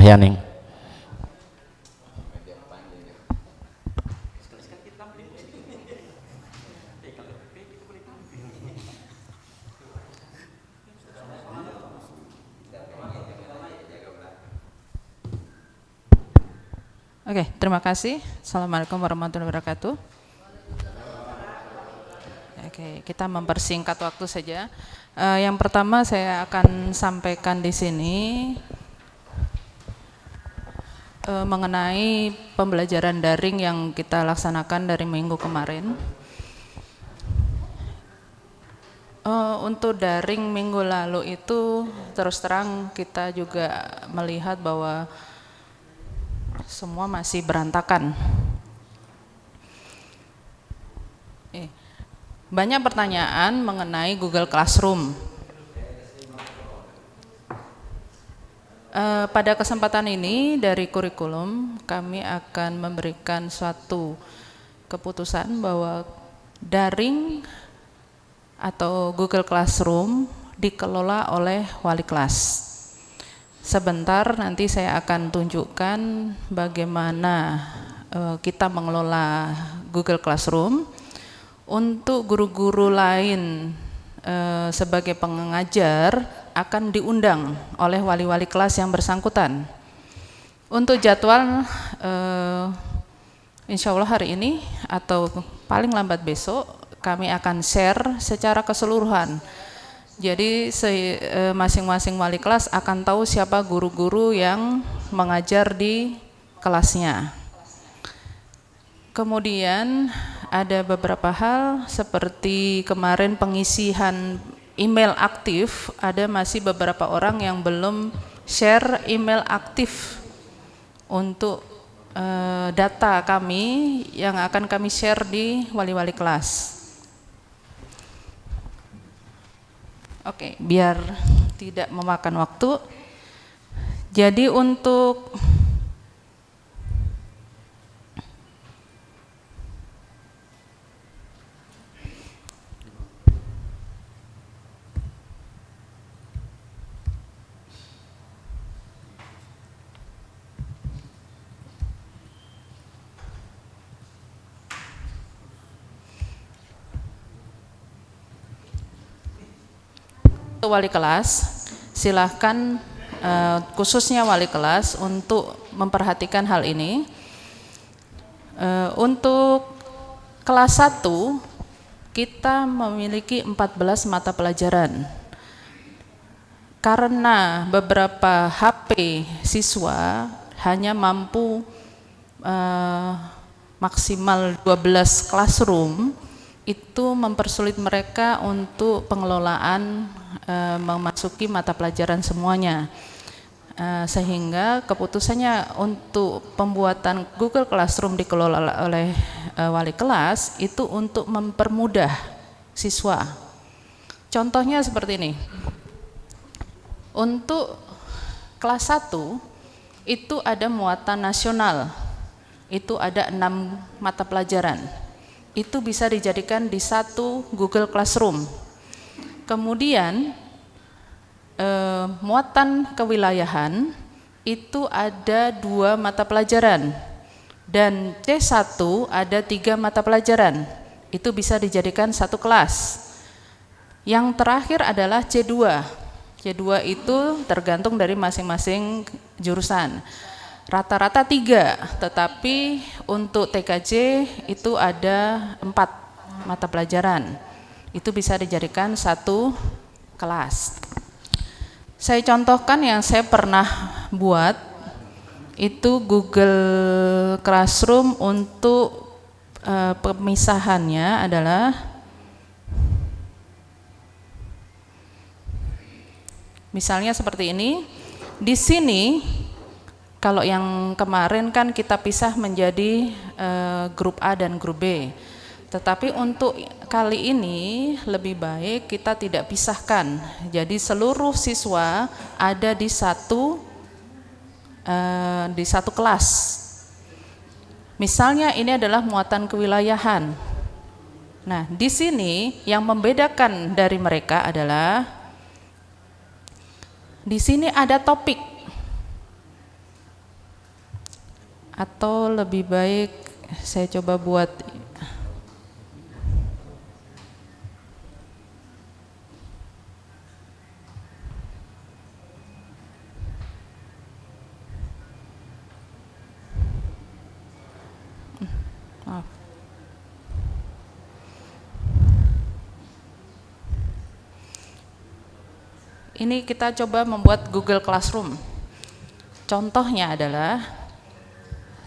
Yaning. Oke, terima kasih. Assalamualaikum warahmatullahi wabarakatuh. Oke, kita mempersingkat waktu saja. Yang pertama saya akan sampaikan di sini mengenai pembelajaran daring yang kita laksanakan dari minggu kemarin. Untuk daring minggu lalu itu terus terang kita juga melihat bahwa semua masih berantakan. Banyak pertanyaan mengenai Google Classroom. Pada kesempatan ini dari kurikulum kami akan memberikan suatu keputusan bahwa daring atau Google Classroom dikelola oleh wali kelas. Sebentar nanti saya akan tunjukkan bagaimana kita mengelola Google Classroom. Untuk guru-guru lain sebagai pengajar akan diundang oleh wali-wali kelas yang bersangkutan. Untuk jadwal insya Allah hari ini atau paling lambat besok kami akan share secara keseluruhan. Jadi masing-masing wali kelas akan tahu siapa guru-guru yang mengajar di kelasnya. Kemudian ada beberapa hal seperti kemarin pengisian email aktif, ada masih beberapa orang yang belum share email aktif untuk data kami yang akan kami share di wali-wali kelas. Oke, biar tidak memakan waktu. Jadi untuk wali kelas, silahkan khususnya wali kelas untuk memperhatikan hal ini. Untuk kelas 1 kita memiliki 14 mata pelajaran. Karena beberapa HP siswa hanya mampu maksimal 12 classroom, itu mempersulit mereka untuk pengelolaan memasuki mata pelajaran semuanya. Sehingga keputusannya untuk pembuatan Google Classroom dikelola oleh wali kelas itu untuk mempermudah siswa. Contohnya seperti ini. Untuk kelas 1 itu ada muatan nasional, itu ada 6 mata pelajaran. Itu bisa dijadikan di satu Google Classroom. Kemudian muatan kewilayahan itu ada 2 mata pelajaran, dan C1 ada 3 mata pelajaran, itu bisa dijadikan satu kelas. Yang terakhir adalah C2. C2 itu tergantung dari masing-masing jurusan. Rata-rata 3, tetapi untuk TKJ itu ada 4 mata pelajaran. Itu bisa dijadikan satu kelas. Saya contohkan yang saya pernah buat, itu Google Classroom untuk pemisahannya adalah misalnya seperti ini. Di sini kalau yang kemarin kan kita pisah menjadi grup A dan grup B. Tetapi untuk kali ini lebih baik kita tidak pisahkan. Jadi seluruh siswa ada di satu kelas. Misalnya ini adalah muatan kewilayahan. Nah, di sini yang membedakan dari mereka adalah di sini ada topik. Atau lebih baik saya coba buat maaf. Ini kita coba membuat Google Classroom. Contohnya adalah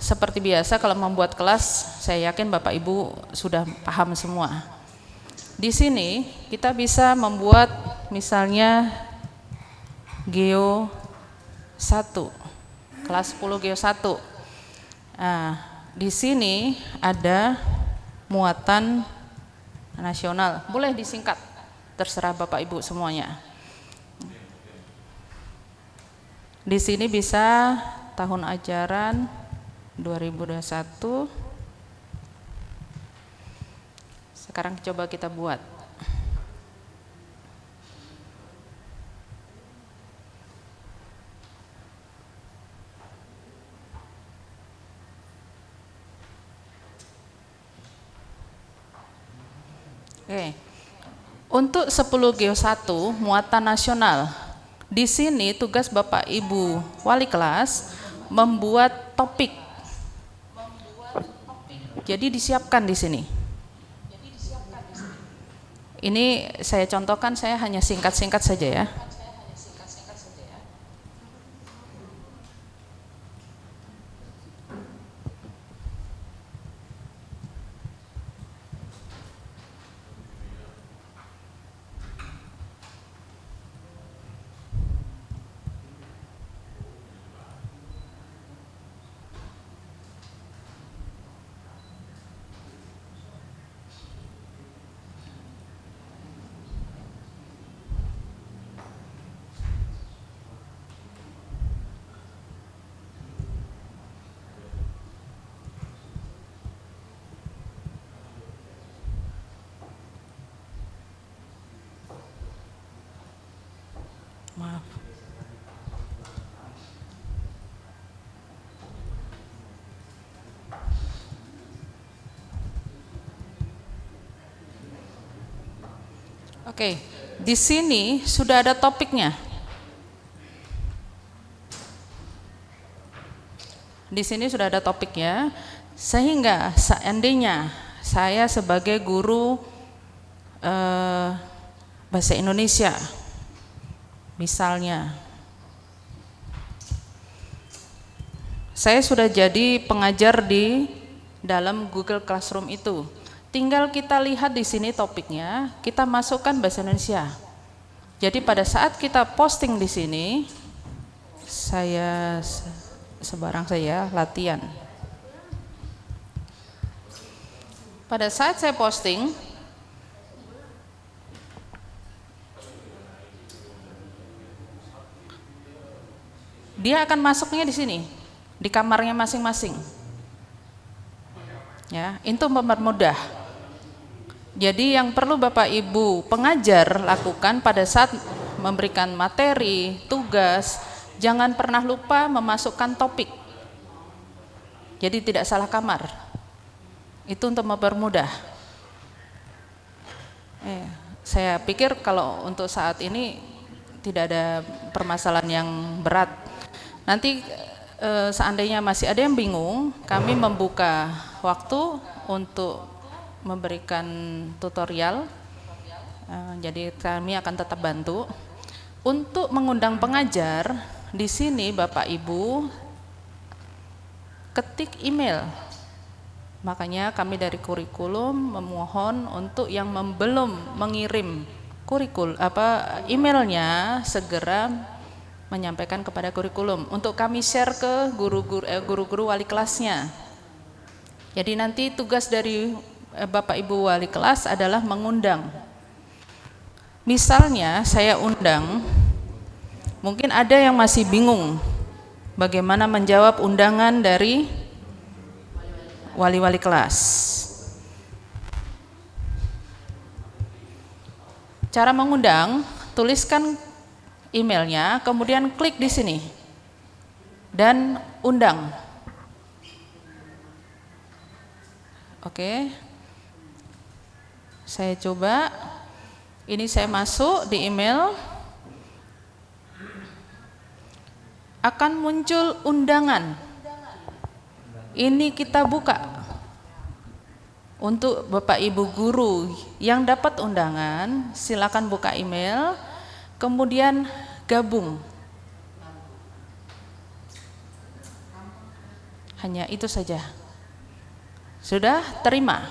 seperti biasa kalau membuat kelas, saya yakin Bapak Ibu sudah paham semua. Di sini kita bisa membuat misalnya Geo 1, kelas 10 Geo 1. Nah, di sini ada muatan nasional, boleh disingkat, terserah Bapak Ibu semuanya. Di sini bisa tahun ajaran 2021. Sekarang coba kita buat. Oke. Untuk 10 Geo 1 muatan nasional. Di sini tugas Bapak Ibu wali kelas membuat topik. Jadi disiapkan di sini. Ini saya contohkan, saya hanya singkat-singkat saja ya. Maaf. Oke, di sini sudah ada topiknya. Di sini sudah ada topiknya, sehingga seandainya saya sebagai guru bahasa Indonesia, misalnya, saya sudah jadi pengajar di dalam Google Classroom itu. Tinggal kita lihat di sini topiknya, kita masukkan bahasa Indonesia. Jadi pada saat kita posting di sini, saya sebarang saya latihan. Pada saat saya posting, dia akan masuknya di sini, di kamarnya masing-masing. Ya, itu mempermudah. Jadi yang perlu Bapak Ibu pengajar lakukan pada saat memberikan materi, tugas, jangan pernah lupa memasukkan topik. Jadi tidak salah kamar. Itu untuk mempermudah. Saya pikir kalau untuk saat ini tidak ada permasalahan yang berat. Nanti seandainya masih ada yang bingung, kami membuka waktu untuk memberikan tutorial. Jadi kami akan tetap bantu. Untuk mengundang pengajar, di sini Bapak Ibu ketik email. Makanya kami dari kurikulum memohon untuk yang belum mengirim emailnya segera menyampaikan kepada kurikulum untuk kami share ke guru-guru wali kelasnya. Jadi nanti tugas dari Bapak Ibu wali kelas adalah mengundang. Misalnya saya undang, mungkin ada yang masih bingung bagaimana menjawab undangan dari wali-wali kelas. Cara mengundang, tuliskan emailnya, kemudian klik di sini dan undang. Oke. Saya coba. Ini saya masuk di email. Akan muncul undangan. Ini kita buka. Untuk Bapak Ibu guru yang dapat undangan, silakan buka email, kemudian gabung. Hanya itu saja. Sudah terima?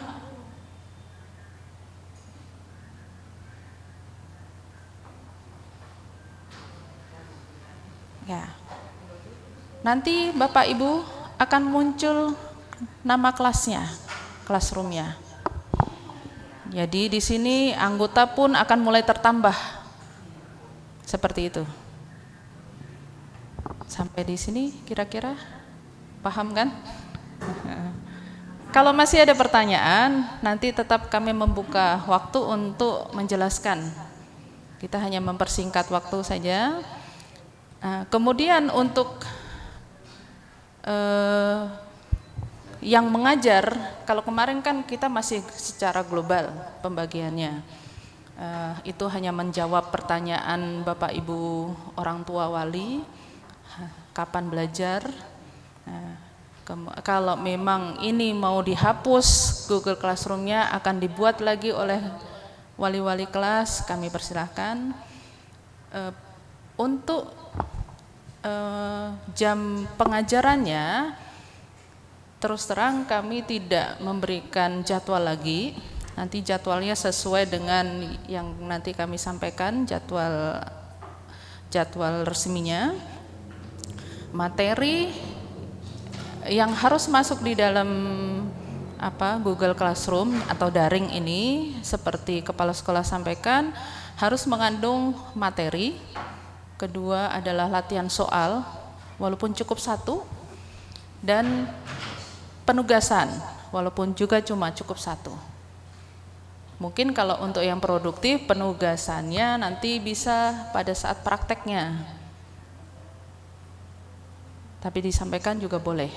Ya. Nanti Bapak Ibu akan muncul nama kelasnya, classroomnya. Jadi di sini anggota pun akan mulai tertambah. Seperti itu. Sampai di sini kira-kira paham kan? Kalau masih ada pertanyaan, nanti tetap kami membuka waktu untuk menjelaskan. Kita hanya mempersingkat waktu saja. Kemudian untuk yang mengajar, kalau kemarin kan kita masih secara global pembagiannya. Itu hanya menjawab pertanyaan Bapak Ibu orang tua wali, kapan belajar. Kalau memang ini mau dihapus Google Classroom-nya, akan dibuat lagi oleh wali-wali kelas, kami persilahkan. Untuk jam pengajarannya, terus terang kami tidak memberikan jadwal lagi. Nanti jadwalnya sesuai dengan yang nanti kami sampaikan, jadwal resminya. Materi yang harus masuk di dalam Google Classroom atau daring ini, seperti kepala sekolah sampaikan, harus mengandung materi. Kedua adalah latihan soal, walaupun cukup 1, dan penugasan, walaupun juga cuma cukup 1. Mungkin kalau untuk yang produktif, penugasannya nanti bisa pada saat prakteknya. Tapi disampaikan juga boleh.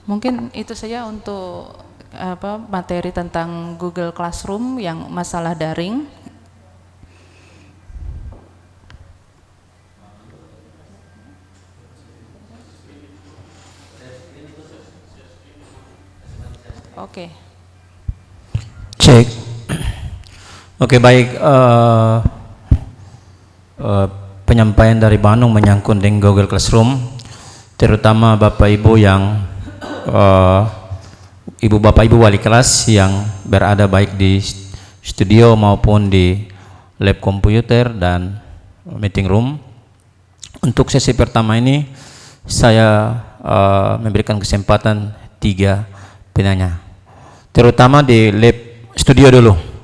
Mungkin itu saja untuk materi tentang Google Classroom yang masalah daring. Oke. Cek. Oke, baik. Penyampaian dari Bandung menyangkut dengan Google Classroom, terutama Bapak Ibu yang Ibu Bapak Ibu wali kelas yang berada baik di studio maupun di lab komputer dan meeting room. Untuk sesi pertama ini saya memberikan kesempatan 3 penanya, terutama di lab studio dulu.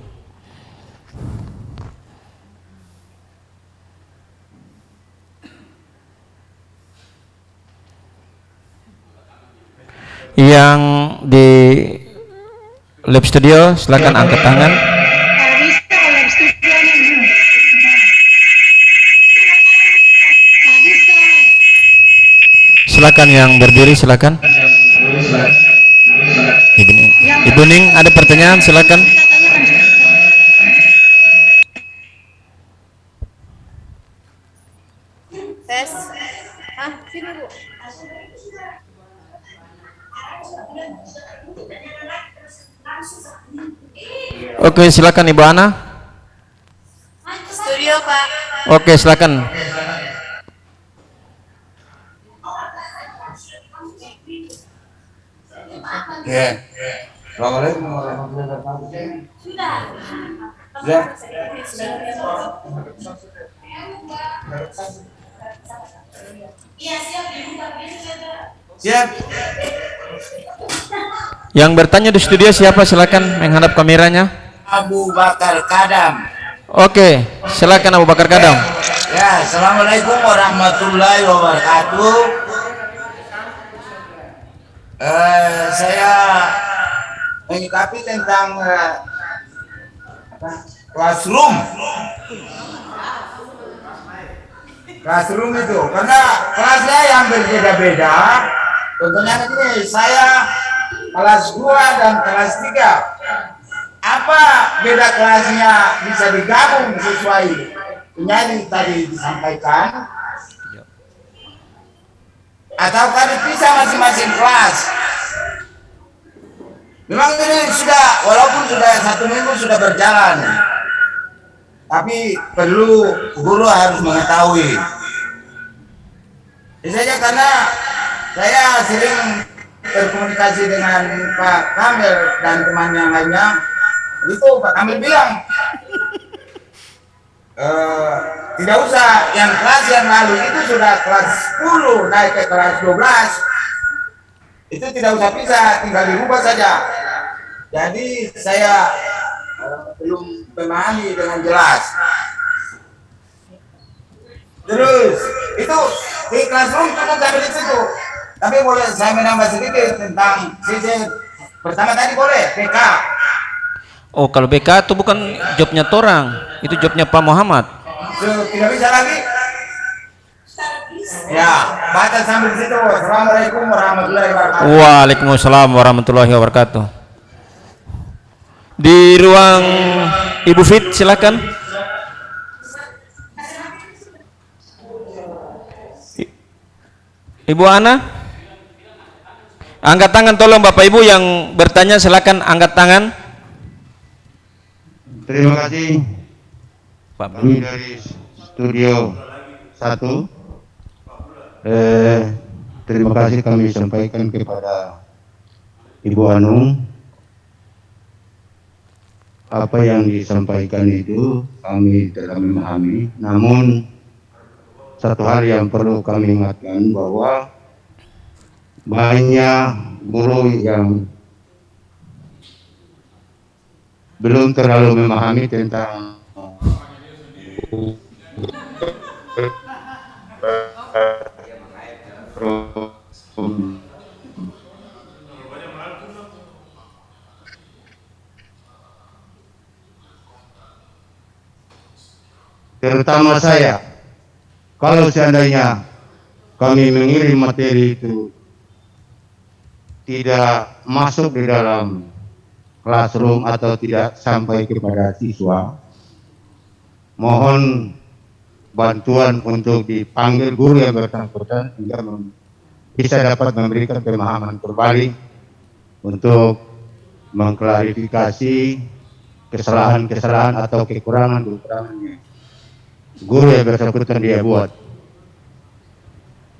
Yang di lab studio silakan angkat tangan. Silakan yang berdiri, silakan. Ibu Ning ada pertanyaan, silakan. Tes. Sini Bu. Oke, silakan Ibu Ana. Studio Pak. Oke, silakan. Ya. Assalamualaikum warahmatullahi wabarakatuh. Sudah. Iya, siap. Siap. Yang bertanya di studio siapa? Silakan menghadap kameranya. Abu Bakar Kadam. Oke, silakan Abu Bakar Kadam. Ya, assalamualaikum warahmatullahi wabarakatuh. Saya menyikapi tentang classroom. Classroom itu karena kelasnya yang berbeda-beda, contohnya begini, saya kelas 2 dan kelas 3. Apa beda kelasnya bisa digabung sesuai penyanyi tadi disampaikan? Ataukah dipisah masing-masing kelas? Memang ini sudah, walaupun sudah 1 minggu sudah berjalan, tapi perlu guru harus mengetahui. Ini saja karena saya sering berkomunikasi dengan Pak Kamil dan teman yang lainnya. Itu Pak Kamil bilang, tidak usah yang kelas yang lalu itu sudah kelas 10 naik ke kelas 12. Itu tidak usah pisah, tinggal dirubah saja. Jadi saya belum memahami dengan jelas. Terus itu di classroom cukup sampai di situ. Tapi boleh saya menambah sedikit tentang sisi pertama tadi boleh BK. Oh, kalau BK itu bukan jobnya torang, itu jobnya Pak Muhammad. Tidak bisa lagi. Ya, baca sambil situ. Assalamualaikum warahmatullahi wabarakatuh. Waalaikumsalam warahmatullahi wabarakatuh. Di ruang Ibu Fit silakan. Ibu Ana, angkat tangan tolong Bapak Ibu yang bertanya, silakan angkat tangan. Terima kasih Pak. kami dari Studio 1. Terima kasih kami sampaikan kepada Ibu Anung. Apa yang disampaikan itu kami telah memahami. Namun satu hal yang perlu kami ingatkan bahwa banyak guru yang belum terlalu memahami tentang terutama saya. Kalau seandainya kami mengirim materi itu tidak masuk di dalam classroom atau tidak sampai kepada siswa, mohon bantuan untuk dipanggil guru yang bersangkutan sehingga bisa dapat memberikan pemahaman kembali untuk mengklarifikasi kesalahan-kesalahan atau kekurangan-kekurangannya guru yang bersangkutan dia buat.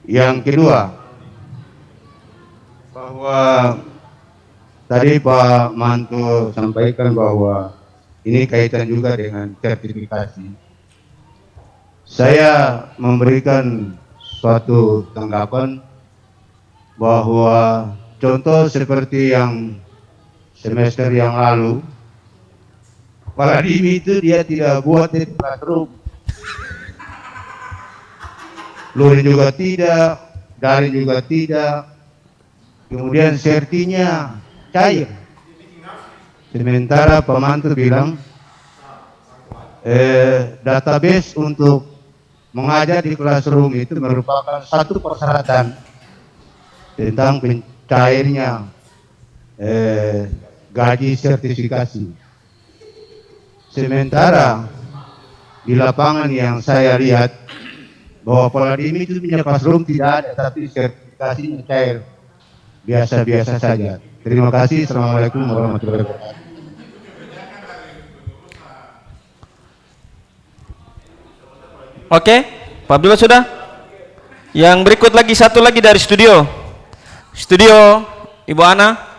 Yang kedua, bahwa tadi Pak Manto sampaikan bahwa ini kaitan juga dengan sertifikasi. Saya memberikan suatu tanggapan bahwa contoh seperti yang semester yang lalu, Kepala Dimi itu dia tidak buat di classroom. Luring juga tidak, daring juga tidak, kemudian sertinya cair. Sementara Pak Manto bilang database untuk mengajar di classroom itu merupakan satu persyaratan tentang cairnya gaji sertifikasi. Sementara di lapangan yang saya lihat bahwa Kepala Dimi itu punya classroom tidak ada, tapi sertifikasinya cair, biasa-biasa saja. Terima kasih. Assalamualaikum warahmatullahi wabarakatuh. Oke, Pak Abdullah sudah. Yang berikut lagi, satu lagi dari studio. Studio Ibu Ana.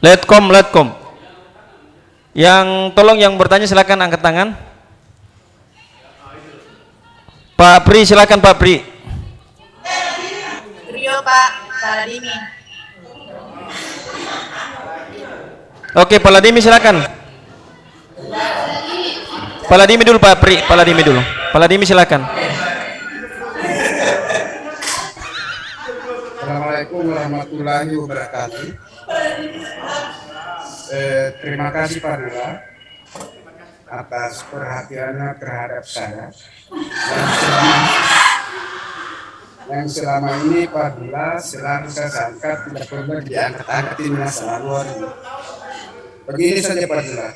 Letkom. Yang tolong yang bertanya silakan angkat tangan. Pak Pri, silakan Pak Pri. Trio Pak Dimi. Oke, Pak Ladimi silakan. Pak Ladimi dulu Pak Pri, Pak Ladimi dulu. Pak Ladimi silakan. Assalamualaikum warahmatullahi wabarakatuh. Terima kasih Pak Lurah. atas perhatiannya terhadap saya. Yang selama ini Pak Dula selalu saya sangka tidak pernah diangkat-angkat ini selalu hari ini. Begini saja Pak Dula,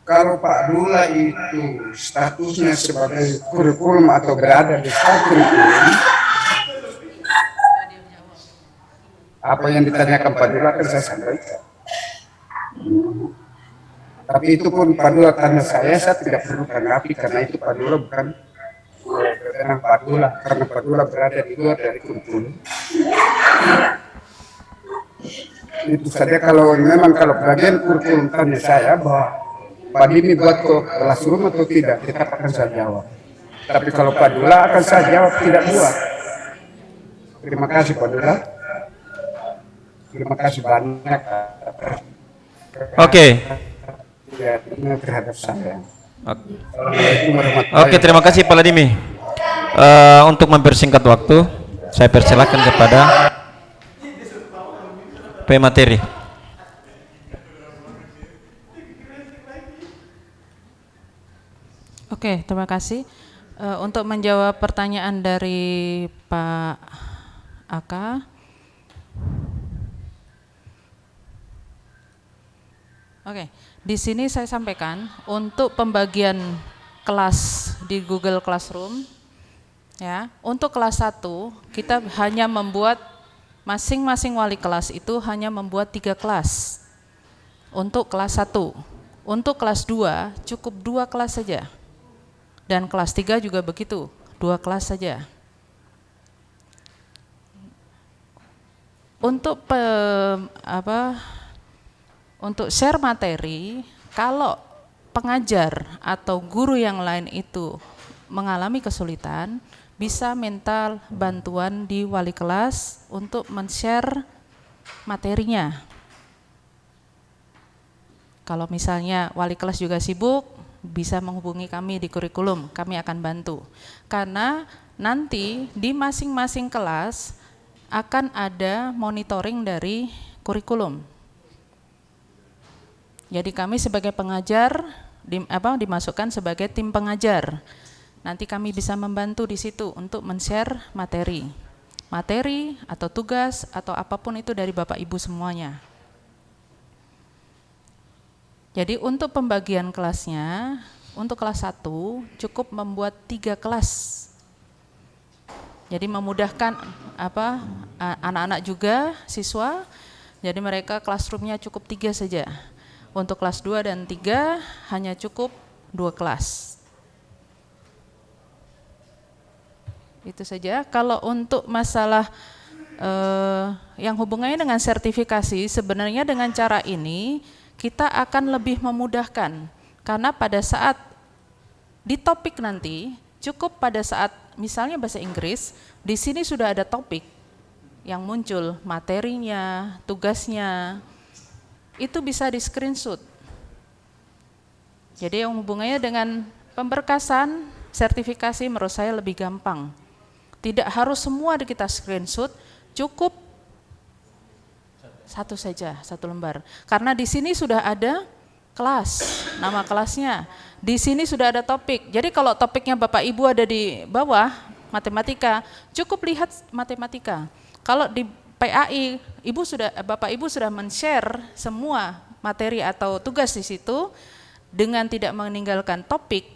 kalau Pak Dula itu statusnya sebagai kurikulum atau berada di kurikulum, apa yang ditanyakan Pak Dula kan saya sampaikan. Tapi itu pun Pak Dula tanya saya tidak perlu tanggapi karena itu Pak Dula bukan kewenangan Pak Dula, karena Pak Dula berada di luar dari kurikulum. Itu saja kalau memang kalau bagian kurikulum tanya saya bahwa Pak Dimi buat classroom atau tidak, tetap akan saya jawab. Tapi kalau Pak Dula akan saya jawab tidak buat. Terima kasih Pak Dula. Terima kasih banyak. Oke. Terhadap saya. Oke, terima kasih Pak Ladimi. Untuk mempersingkat waktu, saya persilakan kepada pemateri. Oke, terima kasih. Untuk menjawab pertanyaan dari Pak Aka, oke, di sini saya sampaikan untuk pembagian kelas di Google Classroom, ya, untuk kelas 1 kita hanya membuat masing-masing wali kelas itu hanya membuat 3 kelas untuk kelas 1. Untuk kelas 2 cukup 2 kelas saja. Dan kelas 3 juga begitu, 2 kelas saja. Untuk untuk share materi, kalau pengajar atau guru yang lain itu mengalami kesulitan, bisa minta bantuan di wali kelas untuk men-share materinya. Kalau misalnya wali kelas juga sibuk, bisa menghubungi kami di kurikulum, kami akan bantu. Karena nanti di masing-masing kelas akan ada monitoring dari kurikulum. Jadi kami sebagai pengajar dimasukkan sebagai tim pengajar. Nanti kami bisa membantu di situ untuk men-share materi atau tugas atau apapun itu dari Bapak Ibu semuanya. Jadi untuk pembagian kelasnya, untuk kelas 1 cukup membuat 3 kelas. Jadi memudahkan anak-anak juga, siswa, jadi mereka classroom-nya cukup 3 saja. Untuk kelas 2 dan 3 hanya cukup 2 kelas. Itu saja. Kalau untuk masalah yang hubungannya dengan sertifikasi, sebenarnya dengan cara ini kita akan lebih memudahkan. Karena pada saat di topik nanti, cukup pada saat misalnya bahasa Inggris, di sini sudah ada topik yang muncul, materinya, tugasnya, itu bisa di screenshot. Jadi yang hubungannya dengan pemberkasan, sertifikasi menurut saya lebih gampang. Tidak harus semua kita screenshot, cukup 1 saja, 1 lembar. Karena di sini sudah ada kelas, nama kelasnya. Di sini sudah ada topik. Jadi kalau topiknya Bapak Ibu ada di bawah, matematika, cukup lihat matematika. Kalau di PAI, Bapak Ibu sudah men-share semua materi atau tugas di situ dengan tidak meninggalkan topik,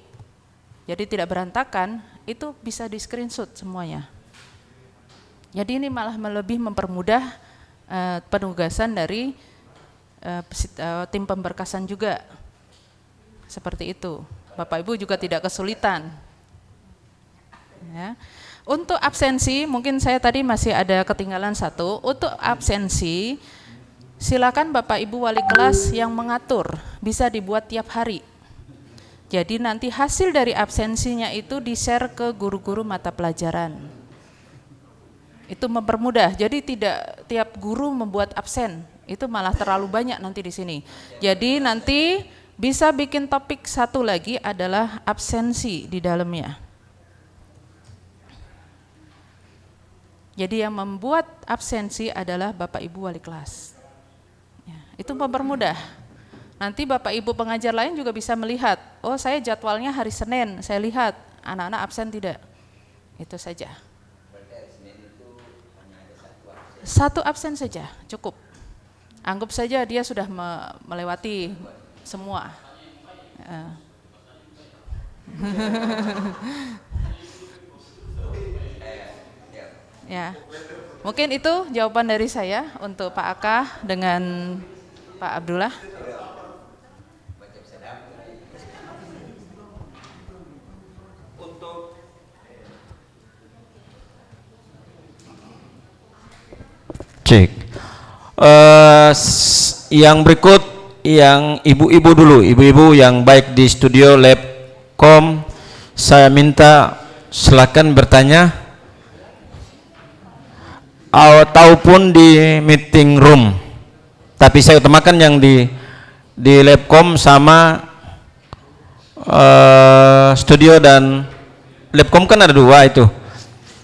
jadi tidak berantakan, itu bisa di screenshot semuanya. Jadi ini malah lebih mempermudah penugasan dari tim pemberkasan juga. Seperti itu. Bapak Ibu juga tidak kesulitan. Ya. Untuk absensi, mungkin saya tadi masih ada ketinggalan 1. Untuk absensi, silakan Bapak Ibu wali kelas yang mengatur, bisa dibuat tiap hari. Jadi nanti hasil dari absensinya itu di-share ke guru-guru mata pelajaran. Itu mempermudah, jadi tidak tiap guru membuat absen, itu malah terlalu banyak nanti di sini. Jadi nanti bisa bikin topik 1 lagi adalah absensi di dalamnya. Jadi yang membuat absensi adalah Bapak Ibu wali kelas. Ya, itu mempermudah. Nanti Bapak Ibu pengajar lain juga bisa melihat, oh saya jadwalnya hari Senin, saya lihat anak-anak absen tidak. Itu saja. Satu absen saja, cukup. Anggap saja dia sudah melewati semua. Ya, mungkin itu jawaban dari saya untuk Pak Aka dengan Pak Abdullah. Cek. Yang berikut yang ibu-ibu dulu, ibu-ibu yang baik di studio Labcom, saya minta silakan bertanya ataupun di meeting room. Tapi saya utamakan yang di Labcom sama studio dan Labcom kan ada dua itu.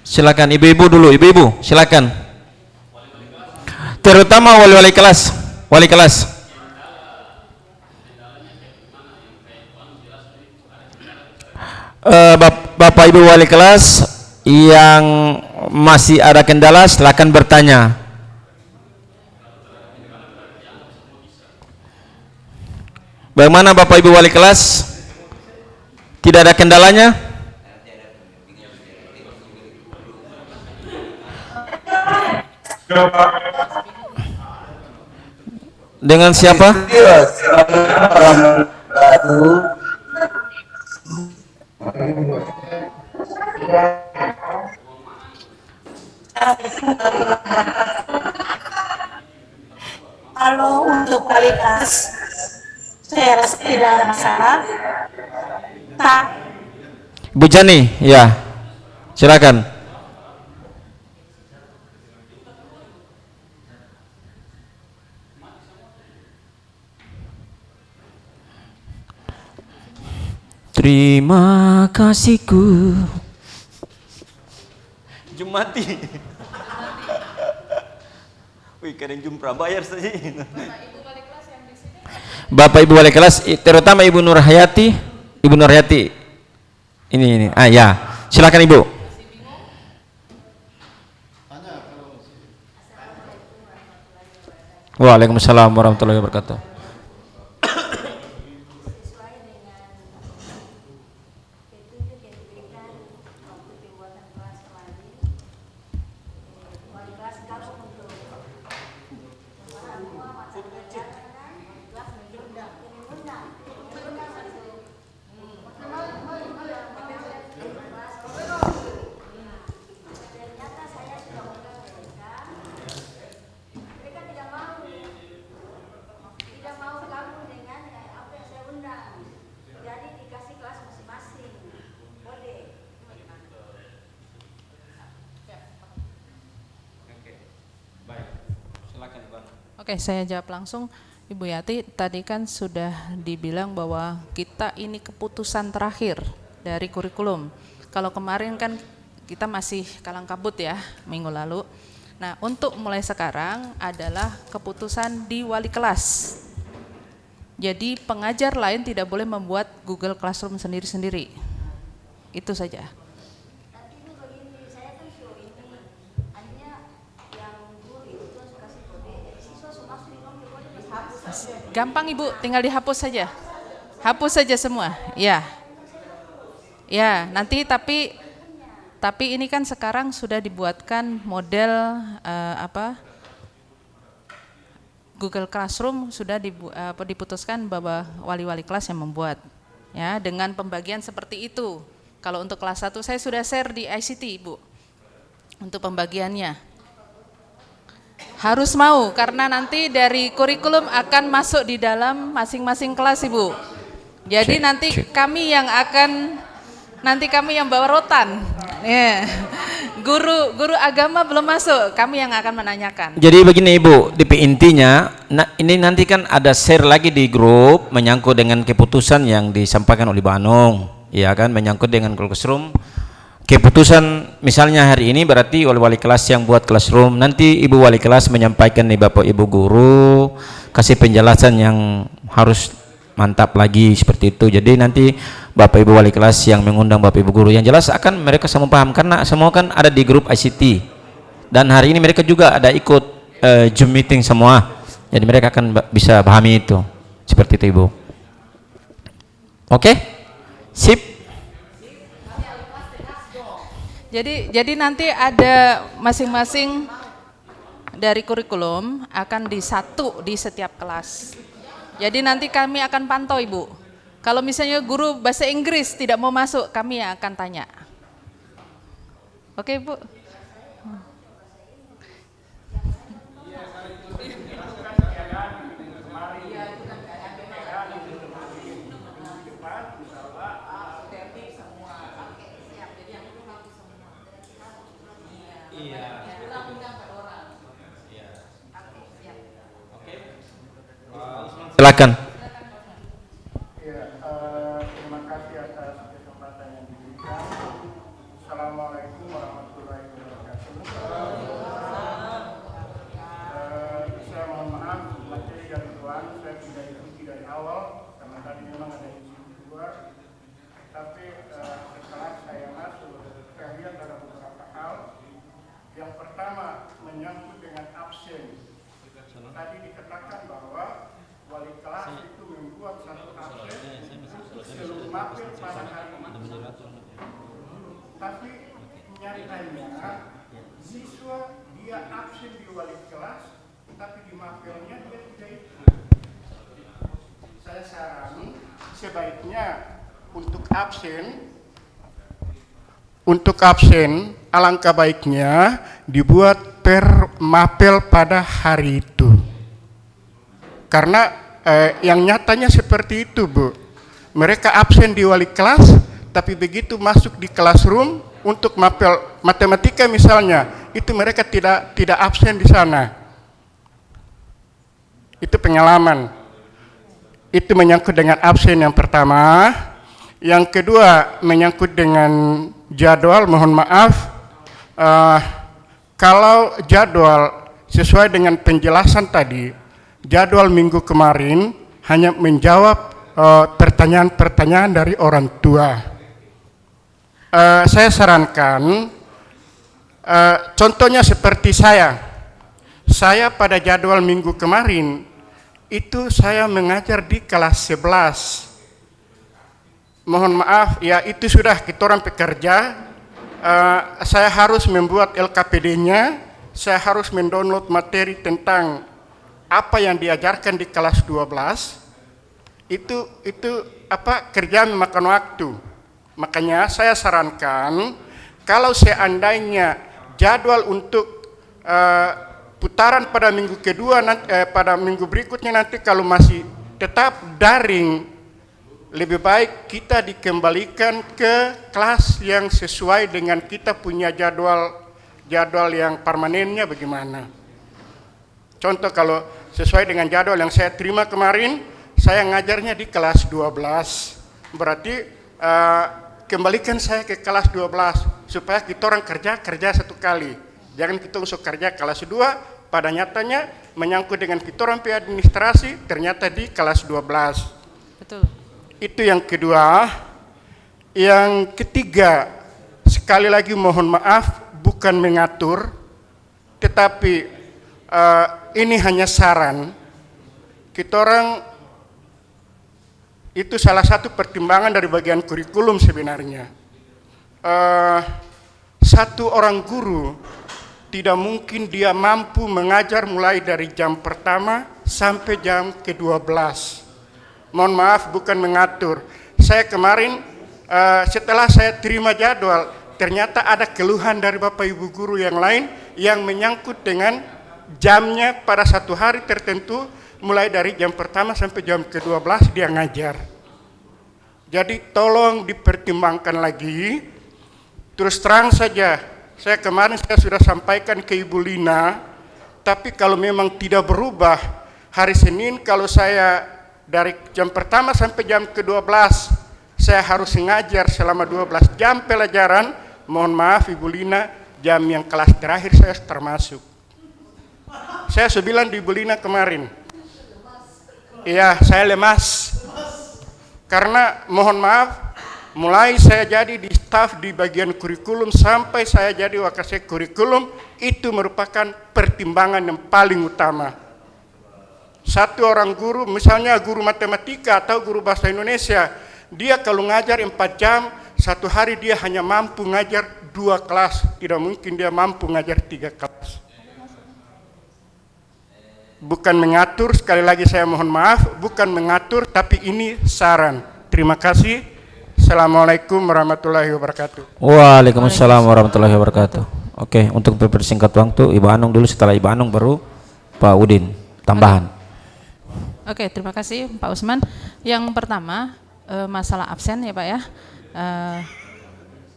Silakan ibu-ibu dulu, ibu-ibu silakan. Terutama wali kelas. Bapak Ibu wali kelas yang masih ada kendala silakan bertanya. Bagaimana Bapak Ibu wali kelas? Tidak ada kendalanya? Dengan siapa? Kalau untuk kualitas, saya rasa tidak ada masalah. Ibu Jani, ya, silakan. Terima kasihku. Jumati. Wih, kadang jumpa bayar saja. Bapak Ibu wali kelas, terutama Ibu Nur Hayati. Ibu Nur Hayati. Ini. Ya. Silakan Ibu. Waalaikumsalam warahmatullahi wabarakatuh. Oke, saya jawab langsung. Ibu Yati, tadi kan sudah dibilang bahwa kita ini keputusan terakhir dari kurikulum. Kalau kemarin kan kita masih kalang kabut ya, minggu lalu. Nah, untuk mulai sekarang adalah keputusan di wali kelas. Jadi pengajar lain tidak boleh membuat Google Classroom sendiri-sendiri. Itu saja. Gampang Ibu, tinggal dihapus saja. Hapus saja semua. Ya. Ya, nanti tapi ini kan sekarang sudah dibuatkan model Google Classroom sudah diputuskan bahwa wali-wali kelas yang membuat. Ya, dengan pembagian seperti itu. Kalau untuk kelas 1 saya sudah share di ICT, Ibu. Untuk pembagiannya. Harus mau, karena nanti dari kurikulum akan masuk di dalam masing-masing kelas, Ibu. Jadi nanti kami yang bawa rotan. Yeah. Guru agama belum masuk, kami yang akan menanyakan. Jadi begini Ibu, intinya ini nanti kan ada share lagi di grup menyangkut dengan keputusan yang disampaikan oleh Banung, ya kan, menyangkut dengan Google Classroom. keputusan misalnya hari ini berarti oleh wali kelas yang buat classroom, nanti ibu wali kelas menyampaikan nih bapak ibu guru, kasih penjelasan yang harus mantap lagi seperti itu. Jadi nanti bapak ibu wali kelas yang mengundang bapak ibu guru, yang jelas akan mereka semua paham karena semua kan ada di grup ICT, dan hari ini mereka juga ada ikut Zoom meeting semua, jadi mereka akan bisa pahami itu seperti itu ibu. Oke, sip. Jadi nanti ada masing-masing dari kurikulum akan disatu di setiap kelas. Jadi nanti kami akan pantau ibu. Kalau misalnya guru bahasa Inggris tidak mau masuk, kami yang akan tanya. Oke ibu. Silakan. Terima kasih atas kesempatan yang diberikan. Assalamualaikum warahmatullahi wabarakatuh. Saya mohon maaf materi dari Tuhan saya tidak ikuti dari awal karena tadi memang ada isi kedua. Tapi setelah saya masuk, saya lihat ada beberapa hal. Yang pertama menyangkut dengan absen. Tadi dikatakan bahwa wali kelas itu membuat satu absen untuk seluruh mapel pada hari itu. Tapi nyatanya siswa dia absen di wali kelas, tapi di mapelnya dia tidak ikut. Saya saran sebaiknya untuk absen alangkah baiknya dibuat per mapel pada hari itu. Karena yang nyatanya seperti itu Bu, mereka absen di wali kelas, tapi begitu masuk di classroom untuk mapel matematika misalnya, itu mereka tidak absen di sana. Itu pengalaman. Itu menyangkut dengan absen yang pertama. Yang kedua menyangkut dengan jadwal, mohon maaf, kalau jadwal sesuai dengan penjelasan tadi, jadwal minggu kemarin hanya menjawab pertanyaan-pertanyaan dari orang tua. Saya sarankan, contohnya seperti saya pada jadwal minggu kemarin, itu saya mengajar di kelas 11. Mohon maaf, ya itu sudah kita orang pekerja, saya harus membuat LKPD-nya, saya harus mendownload materi tentang apa yang diajarkan di kelas 12, itu kerja memakan waktu. Makanya saya sarankan, kalau seandainya jadwal untuk putaran pada minggu kedua, pada minggu berikutnya nanti kalau masih tetap daring, lebih baik kita dikembalikan ke kelas yang sesuai dengan kita punya jadwal yang permanennya bagaimana. Contoh kalau sesuai dengan jadwal yang saya terima kemarin, saya ngajarnya di kelas 12. Berarti kembalikan saya ke kelas 12 supaya kita orang kerja satu kali. Jangan kita usah kerja kelas 2, pada nyatanya menyangkut dengan kita orang administrasi ternyata di kelas 12. Betul. Itu yang kedua. Yang ketiga, sekali lagi mohon maaf, bukan mengatur, tetapi ini hanya saran. Kita orang itu salah satu pertimbangan dari bagian kurikulum sebenarnya. Satu orang guru tidak mungkin dia mampu mengajar mulai dari jam pertama sampai jam ke-12. Mohon maaf, bukan mengatur. Saya kemarin setelah saya terima jadwal, ternyata ada keluhan dari Bapak Ibu guru yang lain yang menyangkut dengan jamnya pada satu hari tertentu, mulai dari jam pertama sampai jam ke-12 dia ngajar. Jadi tolong dipertimbangkan lagi. Terus terang saja, saya kemarin sudah sampaikan ke Ibu Lina, tapi kalau memang tidak berubah, hari Senin kalau saya dari jam pertama sampai jam ke-12 saya harus ngajar selama 12 jam pelajaran, mohon maaf Ibu Lina, jam yang kelas terakhir saya termasuk. Saya bilang di Ibu Lina kemarin, iya saya lemas. Karena mohon maaf, mulai saya jadi di staf di bagian kurikulum sampai saya jadi wakasek kurikulum, itu merupakan pertimbangan yang paling utama. Satu orang guru, misalnya guru matematika atau guru bahasa Indonesia, dia kalau ngajar 4 jam, satu hari dia hanya mampu ngajar 2 kelas, tidak mungkin dia mampu ngajar 3 kelas. Bukan mengatur, sekali lagi saya mohon maaf, bukan mengatur, tapi ini saran. Terima kasih. Assalamualaikum warahmatullahi wabarakatuh. Waalaikumsalam warahmatullahi wabarakatuh. Oke, untuk mempersingkat waktu, Ibu Anung dulu, setelah Ibu Anung baru Pak Udin, tambahan. Oke, terima kasih Pak Usman. Yang pertama, masalah absen ya Pak ya.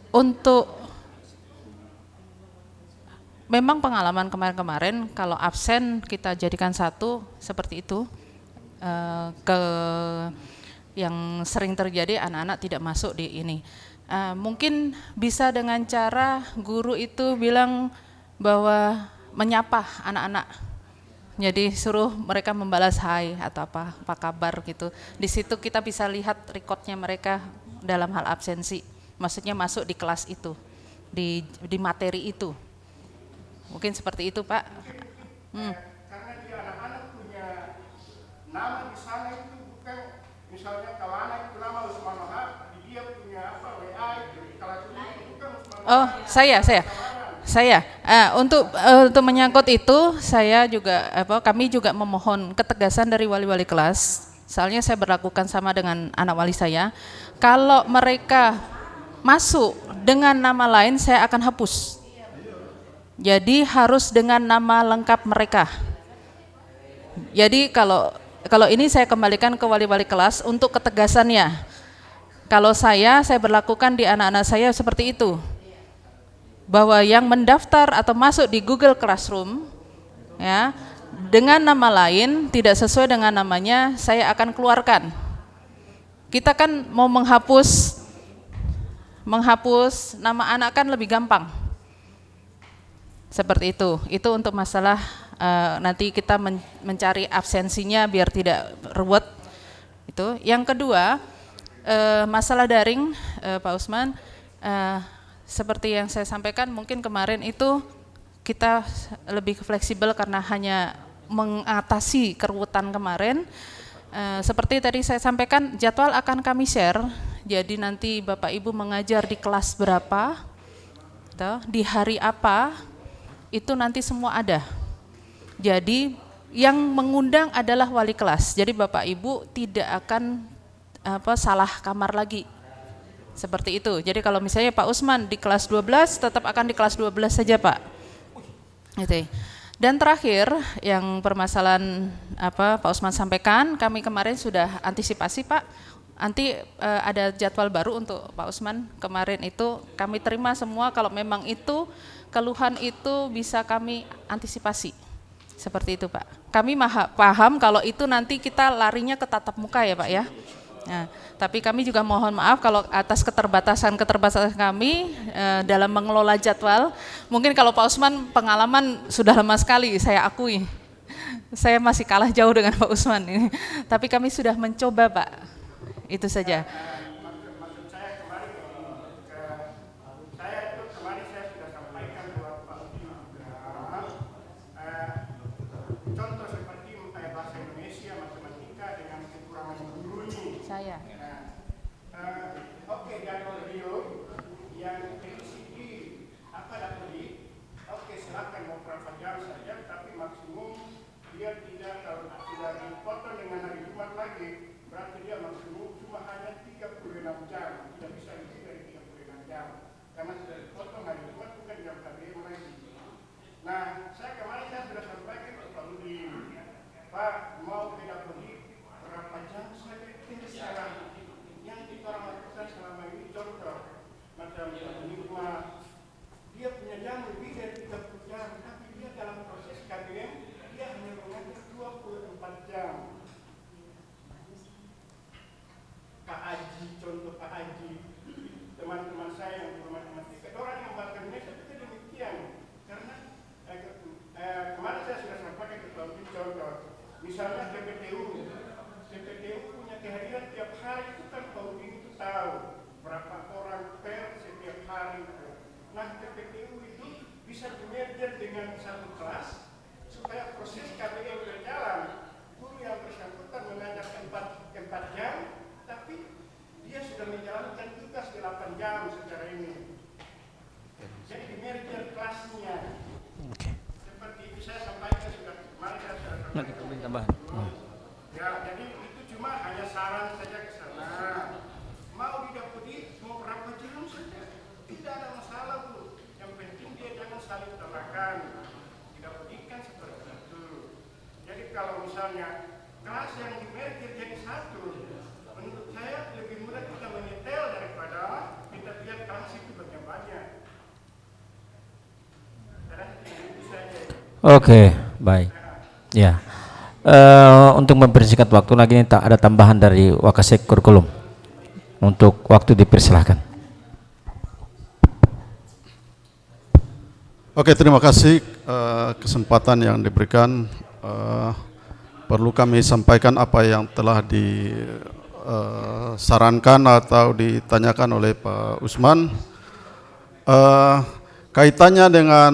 Untuk memang pengalaman kemarin-kemarin kalau absen kita jadikan satu seperti itu, yang sering terjadi anak-anak tidak masuk di ini. Mungkin bisa dengan cara guru itu bilang bahwa menyapa anak-anak, jadi suruh mereka membalas hai atau apa kabar gitu. Di situ kita bisa lihat recordnya mereka dalam hal absensi, maksudnya masuk di kelas itu, di materi itu. Mungkin seperti itu Pak. Karena dia anak-anak punya nama di sana itu bukan, misalnya kalau anak itu nama Usman Wahab, dia punya apa WA di kelas itu bukan Usman Wahab. Oh, saya. Untuk menyangkut itu, saya juga kami juga memohon ketegasan dari wali-wali kelas. Soalnya saya berlakukan sama dengan anak wali saya. Kalau mereka masuk dengan nama lain, saya akan hapus. Jadi harus dengan nama lengkap mereka. Jadi kalau ini saya kembalikan ke wali-wali kelas untuk ketegasannya. Kalau saya berlakukan di anak-anak saya seperti itu. Bahwa yang mendaftar atau masuk di Google Classroom ya, dengan nama lain tidak sesuai dengan namanya, saya akan keluarkan. Kita kan mau menghapus nama anak kan lebih gampang. Seperti itu untuk masalah nanti kita mencari absensinya biar tidak ruwet. Itu. Yang kedua, masalah daring, Pak Usman, seperti yang saya sampaikan, mungkin kemarin itu kita lebih fleksibel karena hanya mengatasi keruwetan kemarin. Seperti tadi saya sampaikan, jadwal akan kami share. Jadi nanti Bapak Ibu mengajar di kelas berapa, di hari apa, itu nanti semua ada. Jadi yang mengundang adalah wali kelas. Jadi Bapak Ibu tidak akan salah kamar lagi. Seperti itu. Jadi kalau misalnya Pak Usman di kelas 12 tetap akan di kelas 12 saja Pak. Gitu. Dan terakhir yang permasalahan Pak Usman sampaikan, kami kemarin sudah antisipasi Pak. Nanti ada jadwal baru untuk Pak Usman. Kemarin itu kami terima semua, kalau memang itu keluhan itu bisa kami antisipasi. Seperti itu Pak. Kami paham kalau itu nanti kita larinya ke tatap muka ya Pak ya. Nah, tapi kami juga mohon maaf kalau atas keterbatasan kami dalam mengelola jadwal. Mungkin kalau Pak Usman pengalaman sudah lama sekali, saya akui. Saya masih kalah jauh dengan Pak Usman ini. Tapi kami sudah mencoba Pak. Itu saja. Maksud saya kemarin saya sudah sampaikan bahwa Pak Udin contoh seperti bahasa Indonesia, matematika dengan kekurangan guru ini. Saya. Oke, jadwal Rio yang LCD apa dapat beli? Oke, silakan mau berapa jam saja, tapi maksimum dia tidak, kalau sudah dipotong dengan hari Jumat lagi, berarti dia maksimum cuma hanya 36 jam, tidak bisa lebih dari 36 jam, karena sudah dipotong hari Jumat bukan jam KBM lagi. Nah, kemarin saya sudah sampaikan ke Pak Udin, Pak mau tidak beli berapa jam saja terserah. Yang kita lakukan selama ini contoh macam Enigma, dia punya jam lebih dari 30 jam, tapi dia dalam proses KBM dia hanya mengajar 24 jam. tambahan. Ya, jadi itu cuma hanya saran saja ke sana. Mau didapati mau berapa jam saja, tidak ada masalah Bu. Yang penting dia jangan saling tolakan. Didapatikan seperti itu. Jadi kalau misalnya kelas yang dimerkir jadi satu, menurut saya lebih mudah kita menyetel daripada kita lihat kelas itu banyak-banyak. Karena itu saja. Oke, baik. Ya. Untuk mempersingkat waktu lagi ini tak ada tambahan dari Wakasek kurikulum. Untuk waktu dipersilahkan. Oke, terima kasih kesempatan yang diberikan. Perlu kami sampaikan apa yang telah disarankan atau ditanyakan oleh Pak Usman. Kaitannya dengan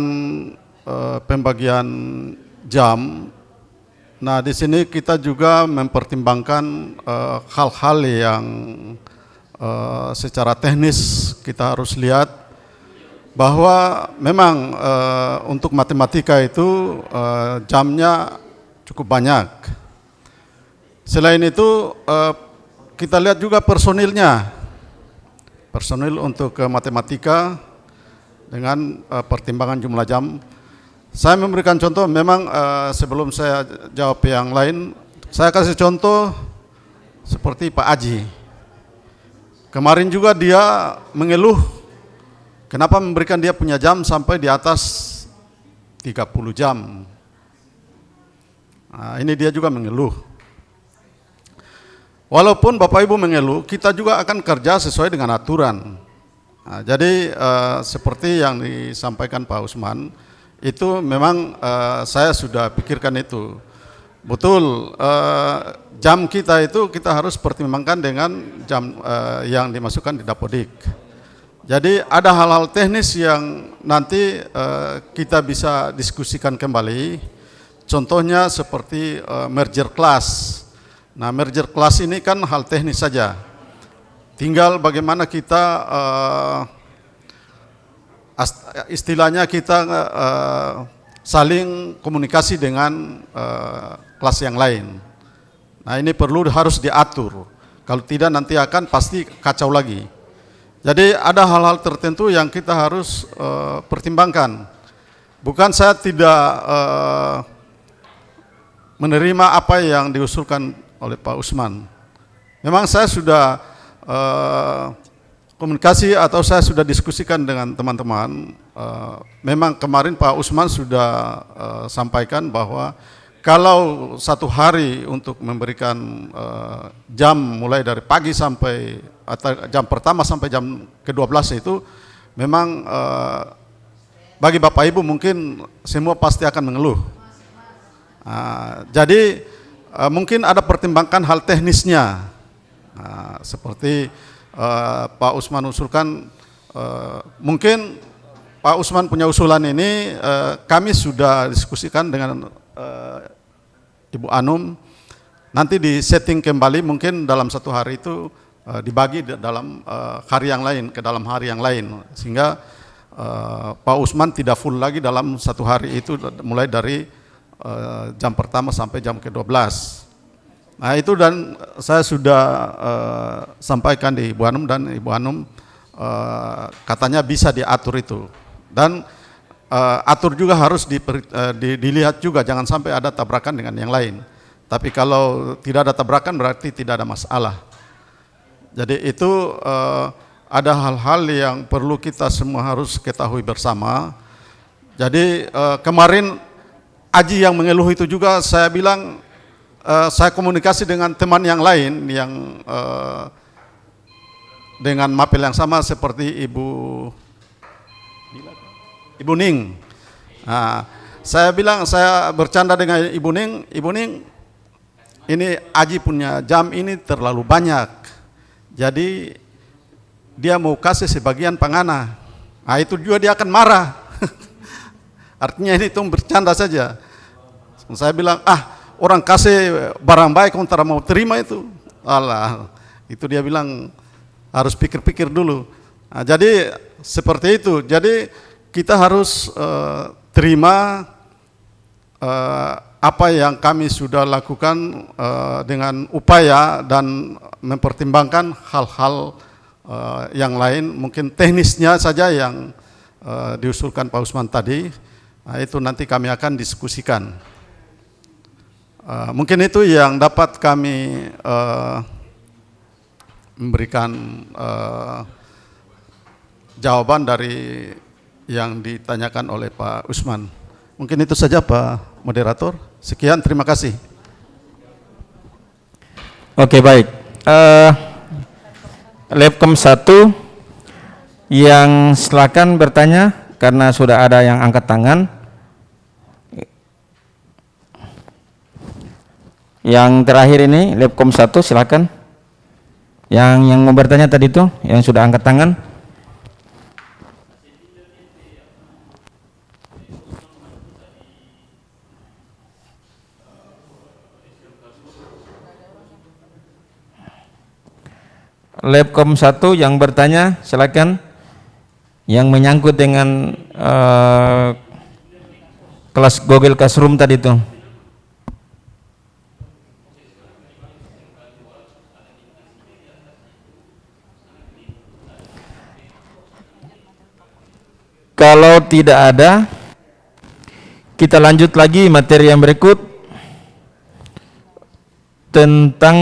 pembagian jam. Nah, di sini kita juga mempertimbangkan hal-hal yang secara teknis kita harus lihat bahwa memang untuk matematika itu jamnya cukup banyak. Selain itu kita lihat juga personilnya, personil untuk matematika dengan pertimbangan jumlah jam. Saya memberikan contoh, memang sebelum saya jawab yang lain, saya kasih contoh seperti Pak Aji. Kemarin juga dia mengeluh, kenapa memberikan dia punya jam sampai di atas 30 jam. Nah, ini dia juga mengeluh. Walaupun Bapak Ibu mengeluh, kita juga akan kerja sesuai dengan aturan. Nah, jadi seperti yang disampaikan Pak Usman, itu memang saya sudah pikirkan itu. Betul, jam kita itu kita harus pertimbangkan dengan jam yang dimasukkan di Dapodik. Jadi ada hal-hal teknis yang nanti kita bisa diskusikan kembali. Contohnya seperti merger class. Nah, merger class ini kan hal teknis saja. Tinggal bagaimana kita istilahnya kita saling komunikasi dengan kelas yang lain. Nah, ini harus diatur. Kalau tidak nanti akan pasti kacau lagi. Jadi ada hal-hal tertentu yang kita harus pertimbangkan. Bukan saya tidak menerima apa yang diusulkan oleh Pak Usman. Memang saya sudah komunikasi atau saya sudah diskusikan dengan teman-teman. Memang kemarin Pak Usman sudah sampaikan bahwa kalau satu hari untuk memberikan jam mulai dari pagi sampai atau jam pertama sampai jam ke-12 itu memang bagi Bapak Ibu mungkin semua pasti akan mengeluh. Jadi mungkin ada pertimbangkan hal teknisnya, seperti Pak Usman usulkan, mungkin Pak Usman punya usulan ini kami sudah diskusikan dengan Ibu Anum, nanti di setting kembali mungkin dalam satu hari itu dibagi dalam hari yang lain, ke dalam hari yang lain, sehingga Pak Usman tidak full lagi dalam satu hari itu mulai dari jam pertama sampai jam ke-12. Nah, itu dan saya sudah sampaikan di Ibu Anum, dan Ibu Anum katanya bisa diatur itu. Dan atur juga harus dilihat juga, jangan sampai ada tabrakan dengan yang lain. Tapi kalau tidak ada tabrakan berarti tidak ada masalah. Jadi itu ada hal-hal yang perlu kita semua harus ketahui bersama. Jadi kemarin Aji yang mengeluh itu juga saya bilang, saya komunikasi dengan teman yang lain yang dengan mapel yang sama seperti Ibu Ning. Nah, saya bilang, saya bercanda dengan Ibu Ning, ini Aji punya jam ini terlalu banyak, jadi dia mau kasih sebagian pangana. Nah, itu juga dia akan marah. Artinya ini itu bercanda saja. Saya bilang, orang kasih barang baik kontrak mau terima itu. Alah, itu dia bilang harus pikir-pikir dulu. Nah, jadi seperti itu. Jadi kita harus terima apa yang kami sudah lakukan dengan upaya dan mempertimbangkan hal-hal yang lain, mungkin teknisnya saja yang diusulkan Pak Usman tadi, itu nanti kami akan diskusikan. Mungkin itu yang dapat kami memberikan jawaban dari yang ditanyakan oleh Pak Usman. Mungkin itu saja Pak Moderator. Sekian, terima kasih. Oke, baik. Labcom 1 yang silakan bertanya karena sudah ada yang angkat tangan. Yang terakhir ini Labcom 1 silakan. Yang mau bertanya tadi itu yang sudah angkat tangan. Labcom 1 yang bertanya silakan, yang menyangkut dengan kelas Google Classroom tadi itu. Kalau tidak ada, kita lanjut lagi materi yang berikut tentang